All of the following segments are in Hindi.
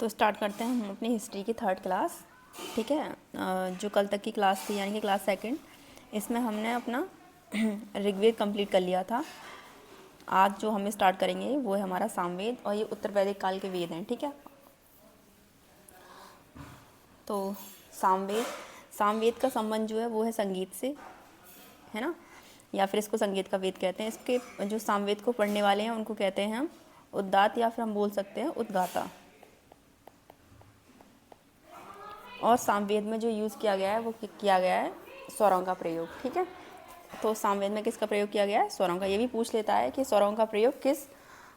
तो स्टार्ट करते हैं हम अपनी हिस्ट्री की थर्ड क्लास। ठीक है, जो कल तक की क्लास थी यानी कि क्लास सेकंड, इसमें हमने अपना ऋग्वेद कंप्लीट कर लिया था। आज जो हमें स्टार्ट करेंगे वो है हमारा सामवेद, और ये उत्तर वैदिक काल के वेद हैं। ठीक है, तो सामवेद का संबंध जो है वो है संगीत से, है ना, या फिर इसको संगीत का वेद कहते हैं। इसके जो सामवेद को पढ़ने वाले हैं उनको कहते हैं हम उद्दात, या फिर हम बोल सकते हैं उद्गाता। और सामवेद में जो यूज़ किया गया है वो किया गया है स्वरों का प्रयोग। ठीक है, तो सामवेद में किसका प्रयोग किया गया है? स्वरों का। ये भी पूछ लेता है कि स्वरों का प्रयोग किस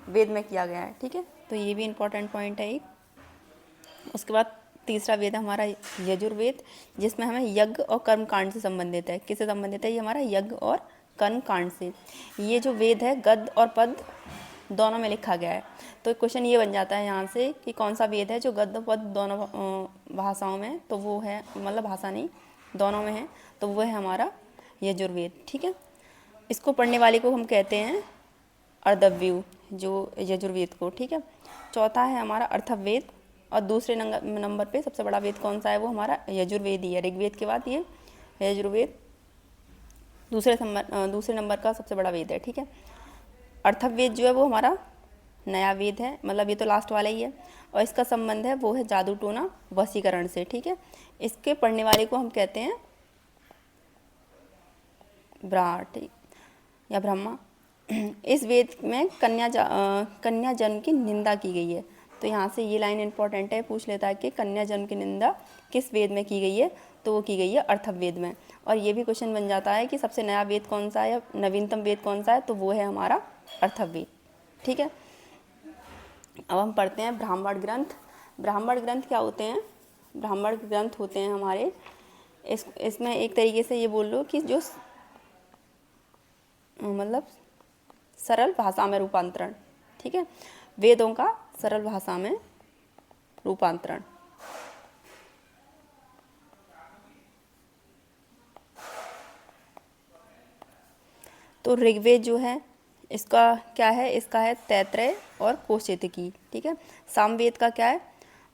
वेद में किया गया है। ठीक है, तो ये भी इम्पोर्टेंट पॉइंट है एक। उसके बाद तीसरा वेद है हमारा यजुर्वेद, जिसमें हमें यज्ञ और कर्म कांड से संबंधित है। किससे संबंधित है? ये हमारा यज्ञ और कर्म कांड से। ये जो वेद है गद्य और पद्य दोनों में लिखा गया है। तो क्वेश्चन ये बन जाता है यहाँ से कि कौन सा वेद है जो गद्य पद्य दोनों भाषाओं में, तो वो है, मतलब भाषा नहीं, दोनों में है, तो वो है हमारा यजुर्वेद। ठीक है, इसको पढ़ने वाले को हम कहते हैं अर्धव्यू, जो यजुर्वेद को। ठीक है, चौथा है हमारा अर्थवेद, और दूसरे नंबर पे सबसे बड़ा वेद कौन सा है? वो हमारा यजुर्वेद ही है। ऋग्वेद के बाद ये यजुर्वेद दूसरे नंबर का सबसे बड़ा वेद है। ठीक है, अर्थवेद जो है वो हमारा नया वेद है, मतलब ये तो लास्ट वाला ही है, और इसका संबंध है वो है जादू टोना वशीकरण से। ठीक है, इसके पढ़ने वाले को हम कहते हैं ब्राह्मण या ब्रह्मा। इस वेद में कन्या जन्म की निंदा की गई है। तो यहाँ से ये लाइन इंपॉर्टेंट है, पूछ लेता है कि कन्या जन्म की निंदा किस वेद में की गई है? तो वो की गई है अर्थवेद में। और ये भी क्वेश्चन बन जाता है कि सबसे नया वेद कौन सा है या नवीनतम वेद कौन सा है? तो वो है हमारा अर्थवेद। ठीक है, अब हम पढ़ते हैं ब्राह्मण ग्रंथ। ब्राह्मण ग्रंथ क्या होते हैं? ब्राह्मण ग्रंथ होते हैं हमारे, इसमें एक तरीके से ये बोल लो कि जो मतलब सरल भाषा में रूपांतरण। ठीक है, वेदों का सरल भाषा में रूपांतरण। तो ऋग्वेद जो है इसका क्या है? इसका है तैत्तरीय और कौशिकी। ठीक है, सामवेद का क्या है?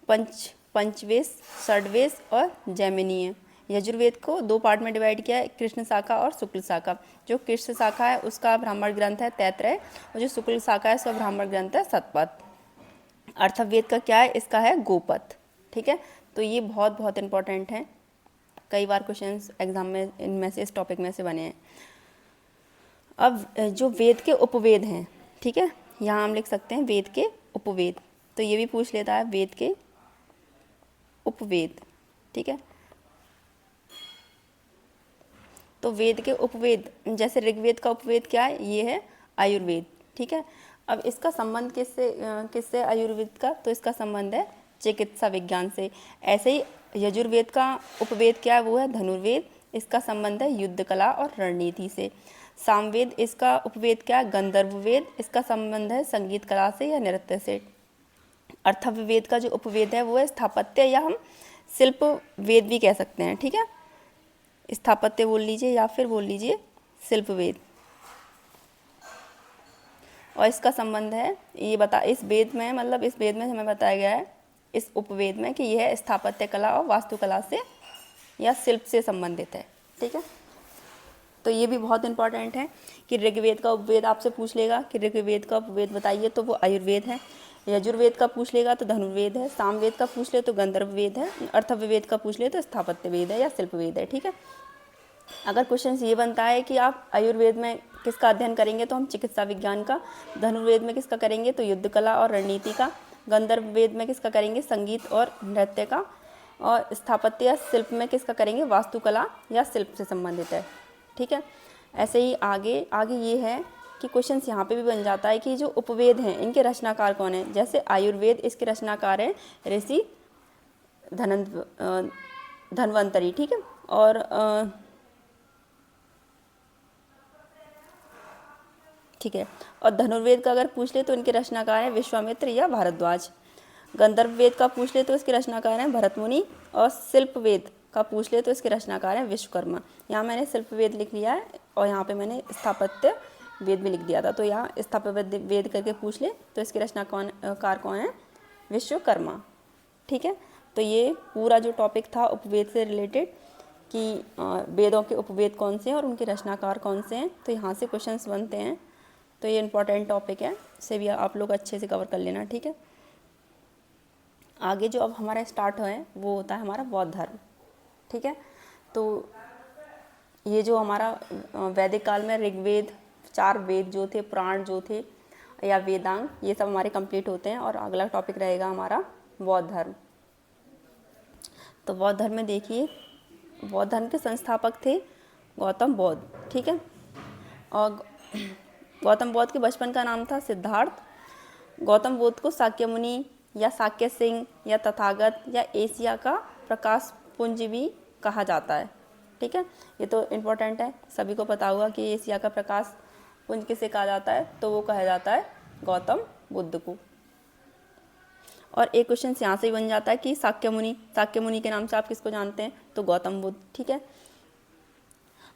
पंचवेश, षड्वेश और जैमिनीय। यजुर्वेद को दो पार्ट में डिवाइड किया है, कृष्ण शाखा और शुक्ल शाखा। जो कृष्ण शाखा है उसका ब्राह्मण ग्रंथ है तैत्तरीय, और जो शुक्ल शाखा है उसका ब्राह्मण ग्रंथ है शतपथ। अर्थवेद का क्या है? इसका है गोपथ। ठीक है, तो ये बहुत बहुत इंपॉर्टेंट है, कई बार क्वेश्चंस एग्जाम में इनमें से, इस टॉपिक में से बने हैं। अब जो वेद के उपवेद हैं, ठीक है, यहाँ हम लिख सकते हैं वेद के उपवेद। तो ये भी पूछ लेता है वेद के उपवेद। ठीक है, तो वेद के उपवेद, जैसे ऋग्वेद का उपवेद क्या है? ये है आयुर्वेद। ठीक है, अब इसका संबंध किससे आयुर्वेद का? तो इसका संबंध है चिकित्सा विज्ञान से। ऐसे ही यजुर्वेद का उपवेद क्या है? वो है धनुर्वेद। इसका संबंध है युद्ध कला और रणनीति से। सामवेद, इसका उपवेद क्या है? गंधर्व वेद। इसका संबंध है संगीत कला से या नृत्य से। अर्थवेद का जो उपवेद है वो है स्थापत्य, या हम शिल्प वेद भी कह सकते हैं। ठीक है, स्थापत्य बोल लीजिए या फिर बोल लीजिए शिल्प वेद। और इसका संबंध है, ये इस वेद में, मतलब इस वेद में हमें बताया गया है, इस उपवेद में, कि यह स्थापत्य कला और वास्तुकला से या शिल्प से संबंधित है। ठीक है, तो ये भी बहुत इंपॉर्टेंट है कि ऋग्वेद का उपवेद आपसे पूछ लेगा कि ऋग्वेद का उपवेद बताइए, तो वो आयुर्वेद है। यजुर्वेद का पूछ लेगा तो धनुर्वेद है। सामवेद का पूछ ले तो गंधर्व वेद है। अर्थवेद का पूछ ले तो स्थापत्य वेद है या शिल्प वेद है। ठीक है, अगर क्वेश्चन ये बनता है कि आप आयुर्वेद में किसका अध्ययन करेंगे, तो हम चिकित्सा विज्ञान का। धनुर्वेद में किसका करेंगे? तो युद्ध कला और रणनीति का। गंधर्व वेद में किसका करेंगे? संगीत और नृत्य का। और स्थापत्य या शिल्प में किसका करेंगे? वास्तुकला या शिल्प से संबंधित है। ठीक है, ऐसे ही आगे ये है कि क्वेश्चन यहाँ पे भी बन जाता है कि जो उपवेद हैं इनके रचनाकार कौन है। जैसे आयुर्वेद, इसके रचनाकार हैं ऋषि धन्वंतरी। ठीक है, और ठीक है, और धनुर्वेद का अगर पूछ ले तो इनके रचनाकार हैं विश्वामित्र या भारद्वाज। गंधर्व वेद का पूछ ले तो इसके रचनाकार हैं भरत मुनि, और शिल्प वेद का पूछ ले तो इसके रचनाकार हैं विश्वकर्मा। यहाँ मैंने शिल्प वेद लिख लिया है, और यहाँ पे मैंने स्थापत्य वेद भी लिख दिया था। तो यहाँ स्थापत्य वेद करके पूछ ले तो इसके रचनाकार कौन है? विश्वकर्मा। ठीक है। तो ये पूरा जो टॉपिक था उपवेद से रिलेटेड कि वेदों के उपवेद कौन से हैं और उनके रचनाकार कौन से हैं, तो यहाँ से क्वेश्चंस बनते हैं। तो ये इम्पॉर्टेंट टॉपिक है, इसे भी आप लोग अच्छे से कवर कर लेना, ठीक है। आगे जो अब हमारा स्टार्ट है वो होता है हमारा बौद्ध धर्म, ठीक है। तो ये जो हमारा वैदिक काल में ऋग्वेद, 4 वेद जो थे, पुराण जो थे या वेदांग, ये सब हमारे कंप्लीट होते हैं। और अगला टॉपिक रहेगा हमारा बौद्ध धर्म। तो बौद्ध धर्म में देखिए, बौद्ध धर्म के संस्थापक थे गौतम बुद्ध, ठीक है। और गौतम बुद्ध के बचपन का नाम था सिद्धार्थ। गौतम बुद्ध को शाक्य मुनि या शाक्य सिंह या तथागत या एशिया का प्रकाश पुंज भी कहा जाता है, ठीक है। ये तो इम्पोर्टेंट है, सभी को पता होगा कि एशिया का प्रकाश पुंज किसे कहा जाता है, तो वो कहा जाता है गौतम बुद्ध को। और एक क्वेश्चन यहाँ से ही बन जाता है कि शाक्य मुनि के नाम से आप किसको जानते हैं, तो गौतम बुद्ध, ठीक है।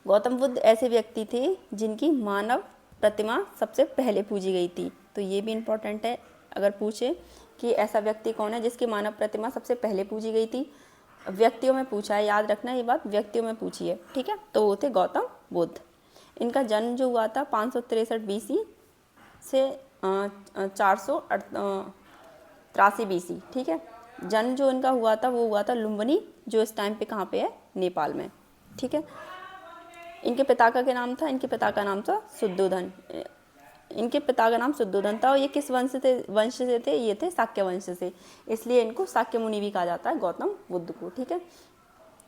गौतम बुद्ध ऐसे व्यक्ति थे जिनकी मानव प्रतिमा सबसे पहले पूजी गई थी। तो ये भी इम्पोर्टेंट है, अगर पूछे कि ऐसा व्यक्ति कौन है जिसकी मानव प्रतिमा सबसे पहले पूजी गई थी, व्यक्तियों में पूछा है, याद रखना ये बात, व्यक्तियों में पूछी है, ठीक है। तो वो थे गौतम बुद्ध। इनका जन्म जो हुआ था 563 BC से 483 BC, ठीक है। जन्म जो इनका हुआ था वो हुआ था लुम्बिनी, जो इस टाइम पे कहाँ पे है, नेपाल में, ठीक है। इनके पिता का क्या नाम था, इनके पिता का नाम था शुद्धोधन। इनके पिता का नाम शुद्धोधन था। और ये किस वंश से थे, ये थे शाक्य वंश से, इसलिए इनको शाक्य मुनि भी कहा जाता है गौतम बुद्ध को, ठीक है।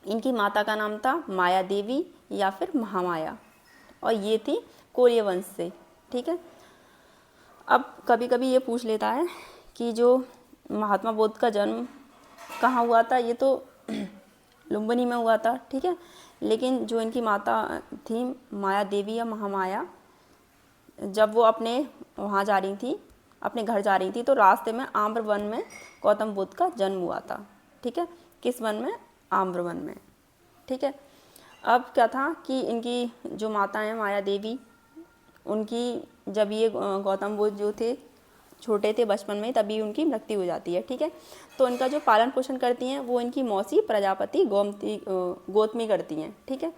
इनकी माता का नाम था माया देवी या फिर महामाया, और ये थी कोल्य वंश से, ठीक है। अब कभी कभी ये पूछ लेता है कि जो महात्मा बुद्ध का जन्म कहाँ हुआ था, ये तो लुम्बिनी में हुआ था, ठीक है। लेकिन जो इनकी माता थी माया देवी या महामाया, जब वो अपने वहाँ जा रही थी, अपने घर जा रही थी, तो रास्ते में आम्र वन में गौतम बुद्ध का जन्म हुआ था, ठीक है। किस वन में, आम्र वन में, ठीक है। अब क्या था कि इनकी जो माता हैं माया देवी, उनकी जब ये गौतम बुद्ध जो थे छोटे थे बचपन में, तभी उनकी मृत्यु हो जाती है, ठीक है। तो इनका जो पालन पोषण करती हैं वो इनकी मौसी प्रजापति गौतमी करती हैं, ठीक है।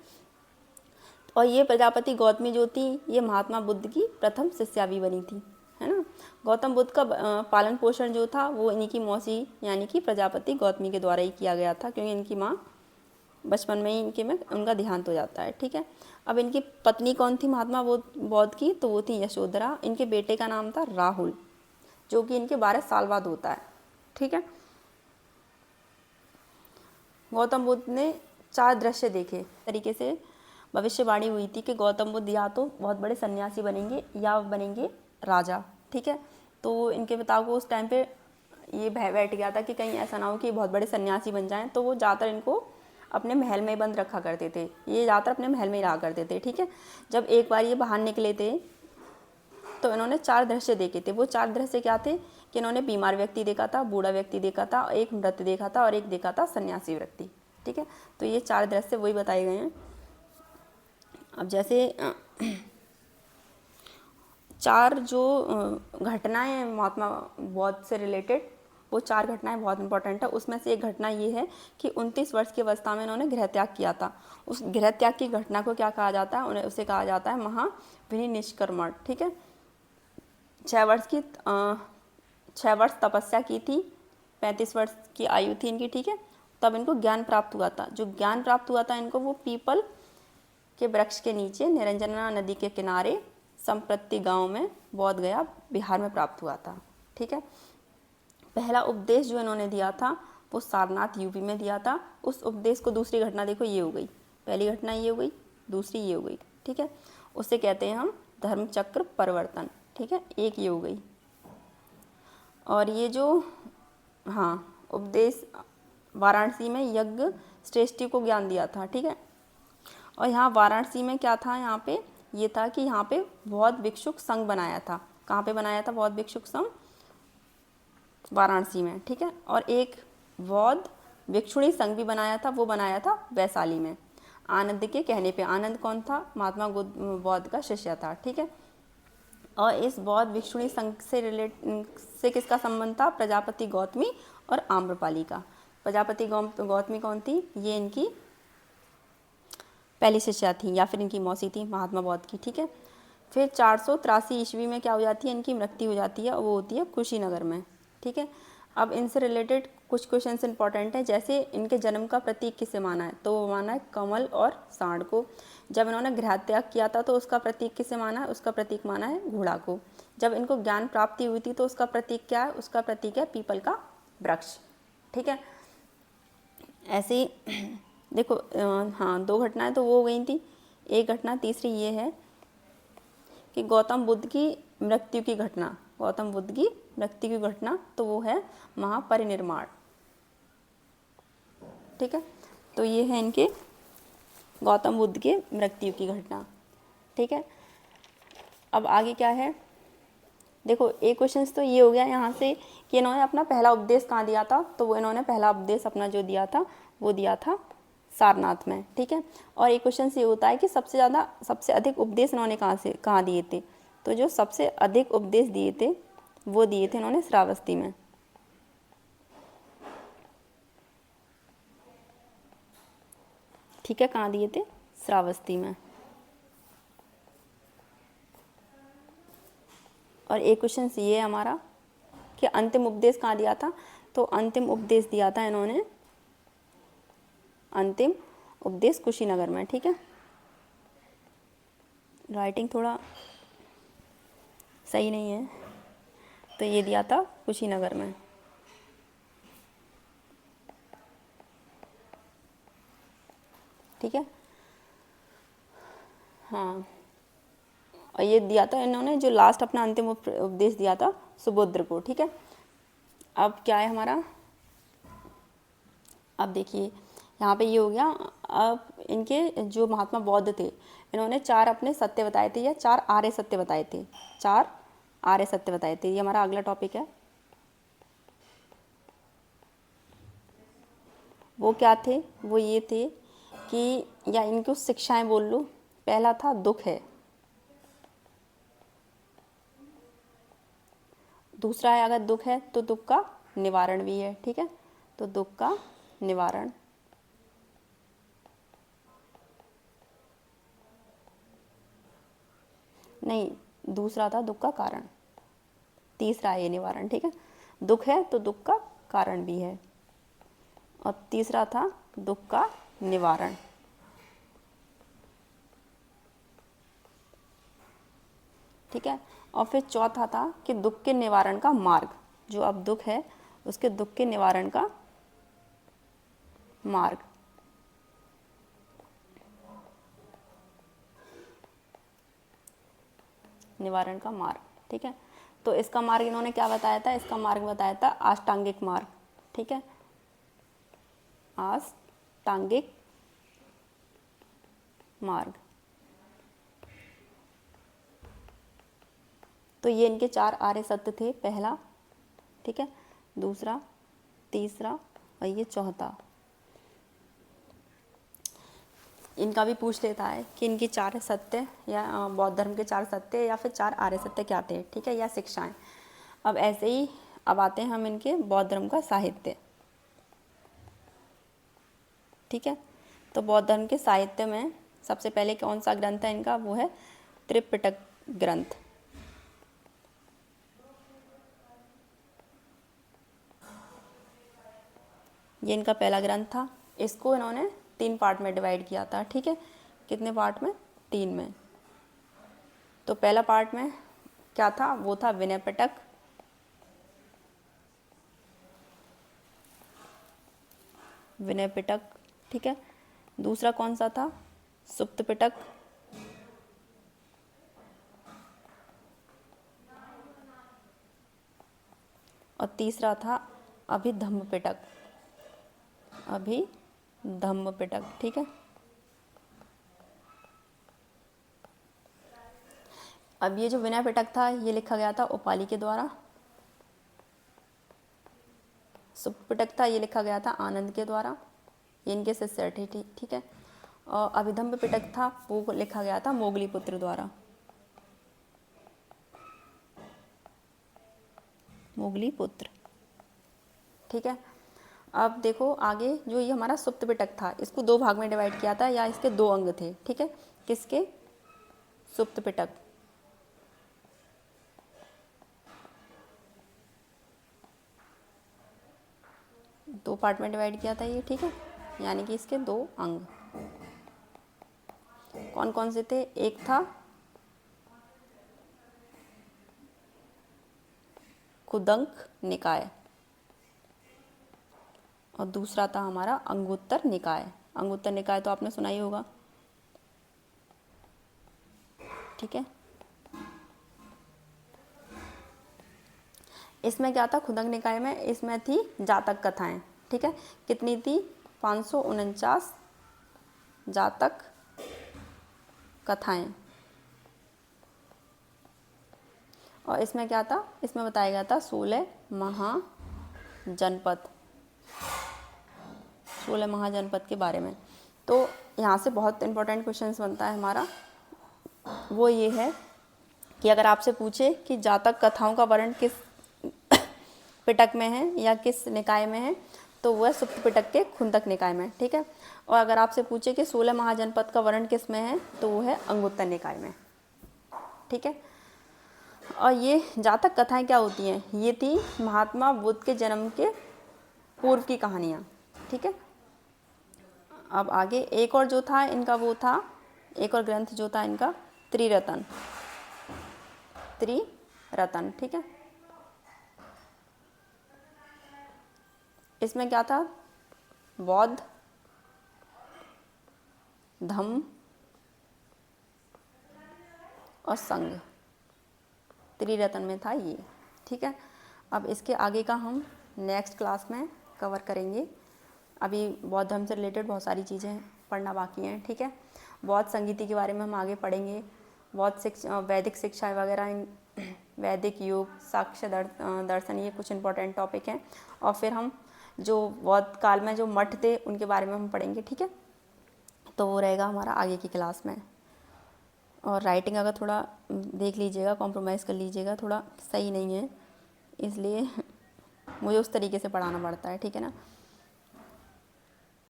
और ये प्रजापति गौतमी जो थी, ये महात्मा बुद्ध की प्रथम शिष्या भी बनी थी, है ना। गौतम बुद्ध का पालन पोषण जो था वो इन्हीं की मौसी यानी कि प्रजापति गौतमी के द्वारा ही किया गया था, क्योंकि इनकी माँ बचपन में ही उनका देहांत हो जाता है, ठीक है। अब इनकी पत्नी कौन थी महात्मा बुद्ध की, तो वो थी यशोधरा। इनके बेटे का नाम था राहुल, जो कि इनके 12 साल बाद होता है, ठीक है। गौतम बुद्ध ने 4 दृश्य देखे, तरीके से भविष्यवाणी हुई थी कि गौतम बुद्ध या तो बहुत बड़े सन्यासी बनेंगे या बनेंगे राजा, ठीक है। तो इनके पिता को उस टाइम पे ये भय बैठ गया था कि कहीं ऐसा ना हो कि बहुत बड़े सन्यासी बन जाएं, तो वो ज़्यादातर इनको अपने महल में ही बंद रखा करते थे, ये ज़्यादातर अपने महल में ही रहा करते थे, ठीक है। जब एक बार ये बाहर निकले थे तो इन्होंने 4 दृश्य देखे थे। वो 4 दृश्य क्या थे कि इन्होंने बीमार व्यक्ति देखा था, बूढ़ा व्यक्ति देखा था, एक मृत देखा था और एक देखा था सन्यासी व्यक्ति, ठीक है। तो ये 4 दृश्य वही बताए गए हैं। अब जैसे 4 जो घटनाएं महात्मा बुद्ध से रिलेटेड, वो 4 घटनाएं बहुत इंपॉर्टेंट है। उसमें से एक घटना ये है कि 29 वर्ष की अवस्था में इन्होंने गृह त्याग किया था। उस गृह त्याग की घटना को क्या कहा जाता है, उसे कहा जाता है महाविनिष्क्रमण, ठीक है। 6 वर्ष तपस्या की थी, 35 वर्ष की आयु थी इनकी, ठीक है। तब इनको ज्ञान प्राप्त हुआ था। जो ज्ञान प्राप्त हुआ था इनको, वो पीपल के वृक्ष के नीचे निरंजना नदी के किनारे संप्रति गांव में बोध गया बिहार में प्राप्त हुआ था, ठीक है। पहला उपदेश जो इन्होंने दिया था वो सारनाथ यूपी में दिया था। उस उपदेश को, दूसरी घटना देखो ये हो गई, पहली घटना ये हो गई, दूसरी ये हो गई, ठीक है। उसे कहते हैं हम धर्मचक्र परिवर्तन, ठीक है, एक ये हो गई। और ये जो उपदेश वाराणसी में यज्ञ श्रेष्ठी को ज्ञान दिया था, ठीक है। और यहाँ वाराणसी में क्या था, यहाँ पे ये था कि यहाँ पे बौद्ध भिक्षुक संघ बनाया था। कहाँ पे बनाया था बौद्ध भिक्षुक संघ, वाराणसी में, ठीक है। और एक बौद्ध भिक्षुणी संघ भी बनाया था, वो बनाया था वैशाली में, आनंद के कहने पे। आनंद कौन था, महात्मा बुद्ध का शिष्य था, ठीक है। और इस बौद्ध भिक्षुणी संघ से किसका संबंध था? प्रजापति गौतमी और आम्रपाली का। प्रजापति गौतमी कौन थी? ये इनकी पहली शिष्या थी या फिर इनकी मौसी थी महात्मा बौद्ध की, ठीक है। फिर 483 ईस्वी में क्या हो जाती है? इनकी मृत्यु हो जाती है, वो होती है कुशीनगर में, ठीक है। अब इनसे रिलेटेड कुछ क्वेश्चंस इंपॉर्टेंट हैं, जैसे इनके जन्म का प्रतीक किसे माना है? तो वो माना है कमल और सांड को। जब इन्होंने गृहत्याग किया था तो उसका प्रतीक किसे माना है? उसका प्रतीक माना है घोड़ा को। जब इनको ज्ञान प्राप्ति हुई थी तो उसका प्रतीक क्या है? उसका प्रतीक है पीपल का वृक्ष, ठीक है। ऐसे ही देखो हाँ, 2 घटनाएं तो वो हो गई थी। एक घटना तीसरी ये है कि गौतम बुद्ध की मृत्यु की घटना, गौतम बुद्ध की मृत्यु की घटना, तो वो है महापरिनिर्वाण, ठीक है। तो ये है इनके गौतम बुद्ध के मृत्यु की घटना, ठीक है। अब आगे क्या है? देखो एक क्वेश्चन तो ये हो गया यहाँ से कि इन्होंने अपना पहला उपदेश कहाँ दिया था? तो वो इन्होंने पहला उपदेश अपना जो दिया था वो दिया था सारनाथ में, ठीक है। और एक क्वेश्चन ये होता है कि सबसे अधिक उपदेश इन्होंने कहाँ दिए थे? तो जो सबसे अधिक उपदेश दिए थे वो दिए थे इन्होंने श्रावस्ती में, ठीक है। कहाँ दिए थे? श्रावस्ती में। और एक क्वेश्चन ये है हमारा कि अंतिम उपदेश कहाँ दिया था? तो अंतिम उपदेश दिया था इन्होंने, अंतिम उपदेश कुशीनगर में, ठीक है। राइटिंग थोड़ा सही नहीं है, तो ये दिया था कुशीनगर में, ठीक है। हाँ, और ये दिया था इन्होंने जो लास्ट अपना अंतिम उपदेश दिया था सुभद्र को, ठीक है। अब क्या है हमारा? अब देखिए यहाँ पे ये हो गया। अब इनके जो महात्मा बौद्ध थे इन्होंने 4 अपने सत्य बताए थे या 4 आर्य सत्य बताए थे, 4 आर्य सत्य बताए थे। ये हमारा अगला टॉपिक है। वो क्या थे? वो ये थे कि, या इनकी शिक्षाएं बोल लो। पहला था दुख है, दूसरा है अगर दुख है तो दुख का निवारण भी है, ठीक है। तो दुख का निवारण, नहीं, दूसरा था दुख का कारण, तीसरा है ये निवारण, ठीक है। दुख है तो दुख का कारण भी है, और तीसरा था दुख का निवारण, ठीक है। और फिर चौथा था कि दुख के निवारण का मार्ग, जो अब दुख है उसके दुख के निवारण का मार्ग, निवारण का मार्ग, ठीक है। तो इसका मार्ग इन्होंने क्या बताया था? इसका मार्ग बताया था अष्टांगिक मार्ग, ठीक है, अष्टांगिक मार्ग। तो ये इनके 4 आर्य सत्य थे, पहला, ठीक है, दूसरा, तीसरा और ये चौथा। इनका भी पूछ लेता है कि इनकी 4 सत्य या बौद्ध धर्म के 4 सत्य या फिर 4 आर्य सत्य क्या थे, ठीक है, या शिक्षाएं। अब ऐसे ही अब आते हैं हम इनके बौद्ध धर्म का साहित्य, ठीक है। तो बौद्ध धर्म के साहित्य में सबसे पहले कौन सा ग्रंथ है इनका? वो है त्रिपिटक ग्रंथ, ये इनका पहला ग्रंथ था। इसको इन्होंने 3 पार्ट में डिवाइड किया था, ठीक है। कितने पार्ट में? 3 में। तो पहला पार्ट में क्या था? वो था विनय पिटक, विनय पिटक, ठीक है। दूसरा कौन सा था? सुप्त पिटक, और तीसरा था अभिधम्म पिटक, अभिधम्म पिटक, ठीक है। अब ये जो विनय पिटक था ये लिखा गया था उपाली के द्वारा, सुप्त पिटक था ये लिखा गया था आनंद के द्वारा, ये इनके शिष्य थे, ठीक है। और अभिधम्म पिटक था वो लिखा गया था मोगली पुत्र द्वारा, मुगली पुत्र। ठीक है, अब देखो आगे जो ये हमारा सुप्त पिटक था, इसको दो भाग में डिवाइड किया था, या इसके दो अंग थे। ठीक है, किसके? सुप्त पिटक। दो पार्ट में डिवाइड किया था ये। ठीक है, यानी कि इसके दो अंग कौन कौन से थे? एक था कुदंक निकाय और दूसरा था हमारा अंगुत्तर निकाय। अंगुत्तर निकाय तो आपने सुना ही होगा। ठीक है, इसमें क्या था? खुदंक निकाय में इसमें थी जातक कथाएं। ठीक है, कितनी थी? 549 जातक कथाएं। और इसमें क्या था? इसमें बताया गया था 16 महाजनपद, 16 महाजनपद के बारे में। तो यहाँ से बहुत इंपॉर्टेंट क्वेश्चंस बनता है हमारा, वो ये है कि अगर आपसे पूछे कि जातक कथाओं का वर्णन किस पिटक में है या किस निकाय में है, तो वह सुप्त पिटक के खुंदक निकाय में। ठीक है, और अगर आपसे पूछे कि 16 महाजनपद का वर्णन किस में है, तो वो है अंगुत्तर निकाय में। ठीक है, और ये जातक कथाएं क्या होती हैं? ये थी महात्मा बुद्ध के जन्म के पूर्व की कहानियाँ। ठीक है, अब आगे एक और जो था इनका, वो था एक और ग्रंथ जो था इनका त्रिरतन। त्रिरतन। ठीक है, इसमें क्या था? बौद्ध, धम्म और संघ, त्रिरतन में था ये। ठीक है, अब इसके आगे का हम नेक्स्ट क्लास में कवर करेंगे। अभी बौद्ध धर्म से रिलेटेड बहुत सारी चीज़ें पढ़ना बाकी हैं। ठीक है, बौद्ध संगीति के बारे में हम आगे पढ़ेंगे। बौद्ध शिक्षा, वैदिक शिक्षा वगैरह, वैदिक युग, साक्ष्य दर्शन, ये कुछ इंपॉर्टेंट टॉपिक हैं। और फिर हम जो बौद्ध काल में जो मठ थे उनके बारे में हम पढ़ेंगे। ठीक है, तो वो रहेगा हमारा आगे की क्लास में। और राइटिंग अगर थोड़ा देख लीजिएगा, कॉम्प्रोमाइज़ कर लीजिएगा, थोड़ा सही नहीं है, इसलिए मुझे उस तरीके से पढ़ाना पड़ता है। ठीक है ना।